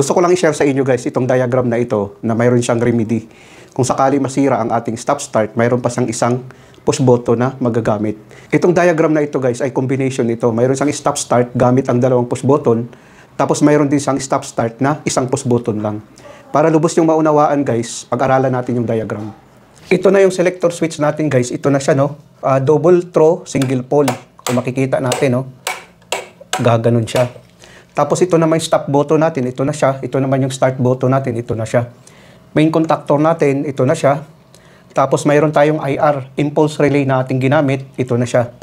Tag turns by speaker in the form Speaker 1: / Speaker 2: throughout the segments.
Speaker 1: Gusto ko lang i-share sa inyo guys itong diagram na ito na mayroon siyang remedy. Kung sakali masira ang ating stop-start, mayroon pa siyang isang push button na magagamit. Itong diagram na ito guys ay combination nito. Mayroon siyang stop-start gamit ang dalawang push button. Tapos mayroon din siyang stop-start na isang push button lang. Para lubos yung maunawaan guys, pag-aralan natin yung diagram. Ito na yung selector switch natin guys. Ito na siya no. Double throw, single pole. Kung makikita natin no. Gaganon siya. Tapos ito naman yung stop button natin, ito na siya. Ito naman yung start button natin, ito na siya. Main contactor natin, ito na siya. Tapos mayroon tayong IR, impulse relay na ating ginamit, ito na siya.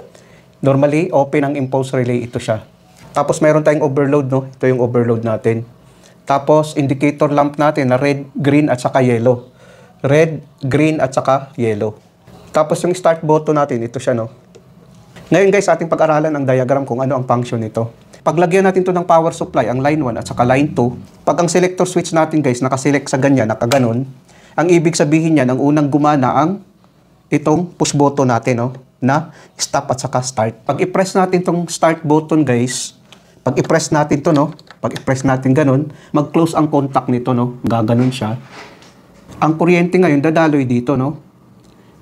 Speaker 1: Normally, open ang impulse relay, ito siya. Tapos mayroon tayong overload, no? Ito yung overload natin. Tapos indicator lamp natin na red, green at saka yellow. Red, green at saka yellow. Tapos yung start button natin, ito siya, no? Ngayon guys, ating pag-aralan ang diagram kung ano ang function nito. Paglagyan natin to ng power supply, ang line 1 at saka line 2, pag ang selector switch natin guys, nakaselect sa ganyan, nakaganon, ang ibig sabihin niyan, ang unang gumana ang itong push button natin, no? Na stop at saka start. Pag i-press natin tong start button guys, pag i-press natin to, no? Pag i-press natin ganon, mag-close ang contact nito, no? Gaganon siya. Ang kuryente ngayon, dadaloy dito, no?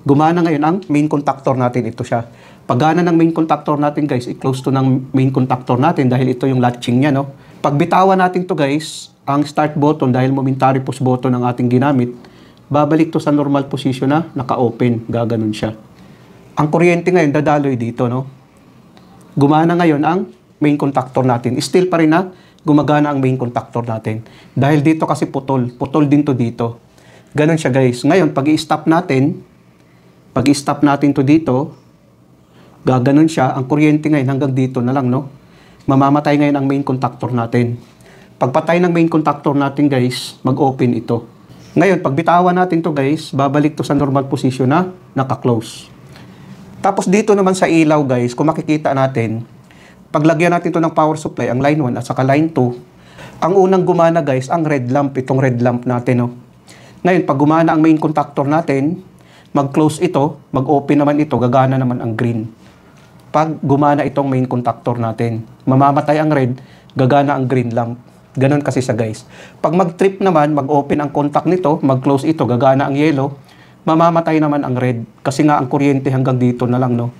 Speaker 1: Gumana ngayon ang main contactor natin, ito siya. Paggana ng main contactor natin guys, i-close to ng main contactor natin dahil ito yung latching niya, no? Pag bitawan natin to guys, ang start button dahil momentary push button ang ating ginamit, babalik to sa normal position na naka-open, gaganon siya. Ang kuryente ngayon dadaloy dito, no? Gumana ngayon ang main contactor natin. Still pa rin na gumagana ang main contactor natin. Dahil dito kasi putol din to dito. Ganon siya guys. Ngayon, pag i-stop natin to dito, gaganon siya. Ang kuryente ngayon hanggang dito na lang, no? Mamamatay ngayon ang main contactor natin. Pagpatay ng main contactor natin, guys, mag-open ito. Ngayon, pag bitawan natin to guys, babalik to sa normal position na naka-close. Tapos dito naman sa ilaw, guys, kung makikita natin, paglagyan natin to ng power supply, ang line 1 at saka line 2, ang unang gumana, guys, ang red lamp, itong red lamp natin, no? Ngayon, pag gumana ang main contactor natin, mag-close ito, mag-open naman ito, gagana naman ang green. Pag gumana itong main contactor natin, mamamatay ang red, gagana ang green lamp. Ganon kasi siya guys. Pag mag-trip naman, mag-open ang contact nito, mag-close ito, gagana ang yellow, mamamatay naman ang red. Kasi nga ang kuryente hanggang dito na lang, no?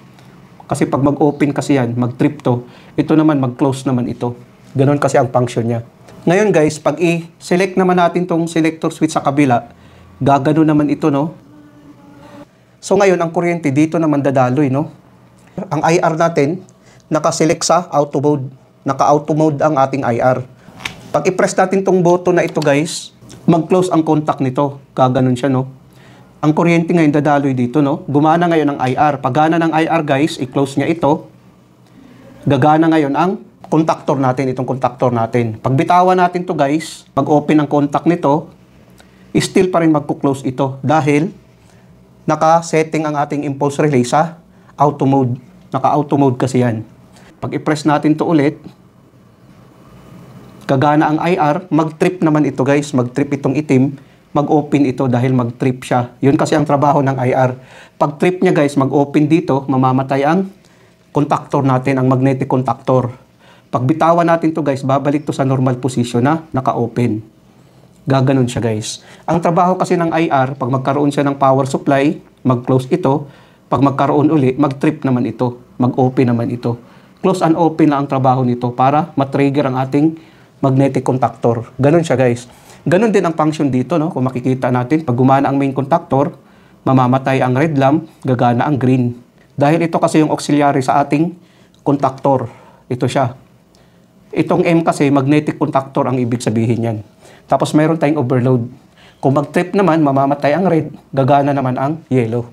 Speaker 1: Kasi pag mag-open kasi yan, mag-trip to, ito naman mag-close naman ito. Ganon kasi ang function niya. Ngayon guys, pag i-select naman natin tong selector switch sa kabila, gagano naman ito, no? So ngayon, ang kuryente dito naman dadaloy, no? Ang IR natin, naka-select sa auto mode. Naka-auto mode ang ating IR. Pag i-press natin tong button na ito guys, mag-close ang contact nito. Gaganon siya, no? Ang kuryente ngayon dadaloy dito, no? Gumana ngayon ang IR. Pagana ng IR guys, i-close niya ito. Gagana ngayon ang contactor natin, itong contactor natin. Pag bitawan natin to guys, mag-open ang contact nito, still pa rin magko-close ito dahil naka-setting ang ating impulse relay sa auto mode. Naka-auto mode kasi yan. Pag i-press natin to ulit, gagana ang IR, mag-trip naman ito guys, mag-trip itong itim, mag-open ito dahil mag-trip siya. Yun kasi ang trabaho ng IR. Pag trip niya guys, mag-open dito, mamamatay ang contactor natin, ang magnetic contactor. Pag bitawan natin to guys, babalik to sa normal position na naka-open. Gaganon siya guys. Ang trabaho kasi ng IR, pag magkaroon siya ng power supply, mag-close ito. Pag magkaroon uli, mag-trip naman ito. Mag-open naman ito. Close and open na ang trabaho nito para matrigger ang ating magnetic contactor. Ganon siya guys. Ganon din ang function dito, no? Kung makikita natin, pag gumana ang main contactor, mamamatay ang red lamp, gagana ang green. Dahil ito kasi yung auxiliary sa ating contactor. Ito siya. Itong M kasi, magnetic contactor ang ibig sabihin yan. Tapos mayroon tayong overload. Kung mag-trip naman, mamamatay ang red, gagana naman ang yellow.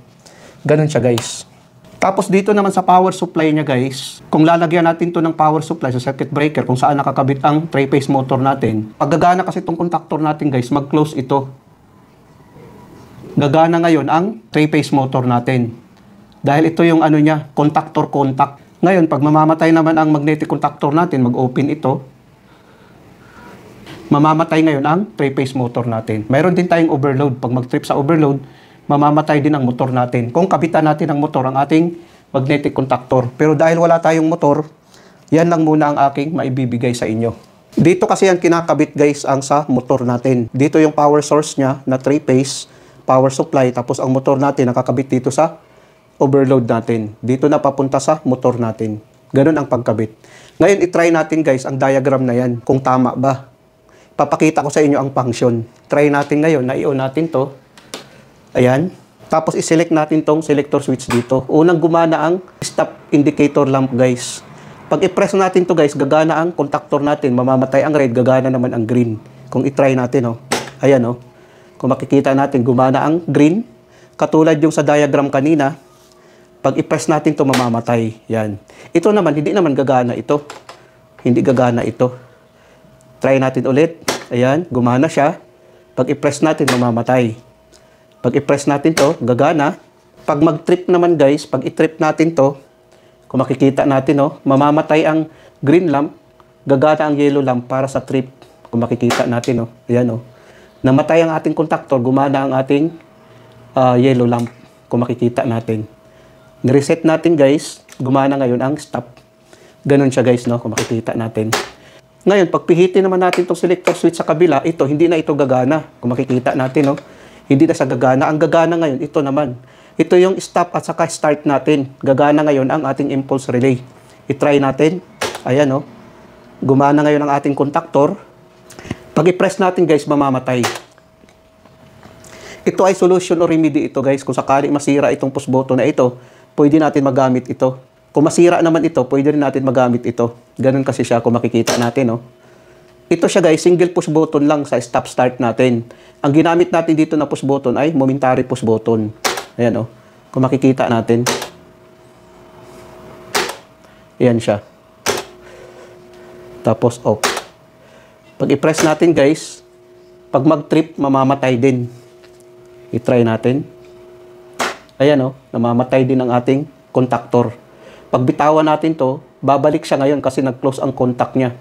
Speaker 1: Ganon siya guys. Tapos dito naman sa power supply niya guys, kung lalagyan natin to ng power supply sa circuit breaker, kung saan nakakabit ang 3-phase motor natin, pag gagana kasi itong contactor natin guys, mag-close ito. Gagana ngayon ang 3-phase motor natin. Dahil ito yung ano niya, contactor contact. Ngayon, pag mamamatay naman ang magnetic contactor natin, mag-open ito. Mamamatay ngayon ang 3-phase motor natin. Mayroon din tayong overload. Pag mag-trip sa overload, mamamatay din ang motor natin. Kung kabitan natin ang motor, ang ating magnetic contactor. Pero dahil wala tayong motor, yan lang muna ang aking maibibigay sa inyo. Dito kasi ang kinakabit guys ang sa motor natin. Dito yung power source niya na 3-phase power supply. Tapos ang motor natin nakakabit dito sa overload natin. Dito na papunta sa motor natin. Ganun ang pagkabit. Ngayon itry natin guys ang diagram na yan kung tama ba. Papakita ko sa inyo ang function. Try natin ngayon na i-on natin to. Ayan. Tapos i-select natin tong selector switch dito. Unang gumana ang stop indicator lamp guys. Pag i-press natin to guys, gagana ang contactor natin. Mamamatay ang red, gagana naman ang green. Kung i-try natin, oh. Ayan, oh. Kung makikita natin, gumana ang green. Katulad yung sa diagram kanina. Pag i-press natin to, mamamatay. Yan. Ito naman, hindi naman gagana ito. Hindi gagana ito. Try natin ulit. Ayan, gumana siya. Pag i-press natin, mamamatay. Pag i-press natin to, gagana. Pag mag-trip naman guys, pag i-trip natin to, kung makikita natin, oh, mamamatay ang green lamp, gagana ang yellow lamp para sa trip. Kung makikita natin, oh, ayan, oh. Namatay ang ating contactor, gumana ang ating yellow lamp. Kung makikita natin. Nireset natin guys, gumana ngayon ang stop. Ganun siya guys, no, kung makikita natin. Ngayon, pag pihitin naman natin itong selector switch sa kabila, ito, hindi na ito gagana. Kung makikita natin, no, hindi na sa gagana. Ang gagana ngayon, ito naman. Ito yung stop at saka start natin. Gagana ngayon ang ating impulse relay. I-try natin. Ayan, oh. Gumana ngayon ang ating contactor. Pag i-press natin guys, mamamatay. Ito ay solution o remedy ito guys. Kung sakaling masira itong push button na ito, pwede natin magamit ito. Kung masira naman ito, pwede rin natin magamit ito. Ganun kasi siya kung makikita natin, oh. Ito siya guys, single push button lang sa stop start natin. Ang ginamit natin dito na push button ay momentary push button. Ayan, oh. Kung makikita natin. Ayan siya. Tapos off. Pag i-press natin guys, pag mag-trip, mamamatay din. I-try natin. Ayan, oh. Namamatay din ang ating contactor. Pag bitawan natin to, babalik siya ngayon kasi nag-close ang contact niya.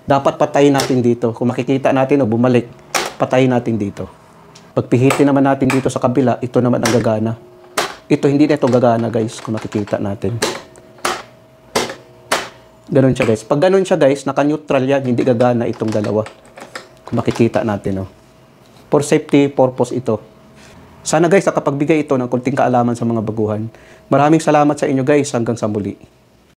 Speaker 1: Dapat patayin natin dito. Kung makikita natin, oh, bumalik. Patayin natin dito. Pag pihitin naman natin dito sa kabila, ito naman ang gagana. Ito, hindi na ito gagana guys, kung makikita natin. Ganun siya guys. Pag ganun siya guys, naka-neutral yan, hindi gagana itong dalawa. Kung makikita natin, oh. For safety purpose ito. Sana guys, nakapagbigay ito ng konting kaalaman sa mga baguhan. Maraming salamat sa inyo guys. Hanggang sa muli.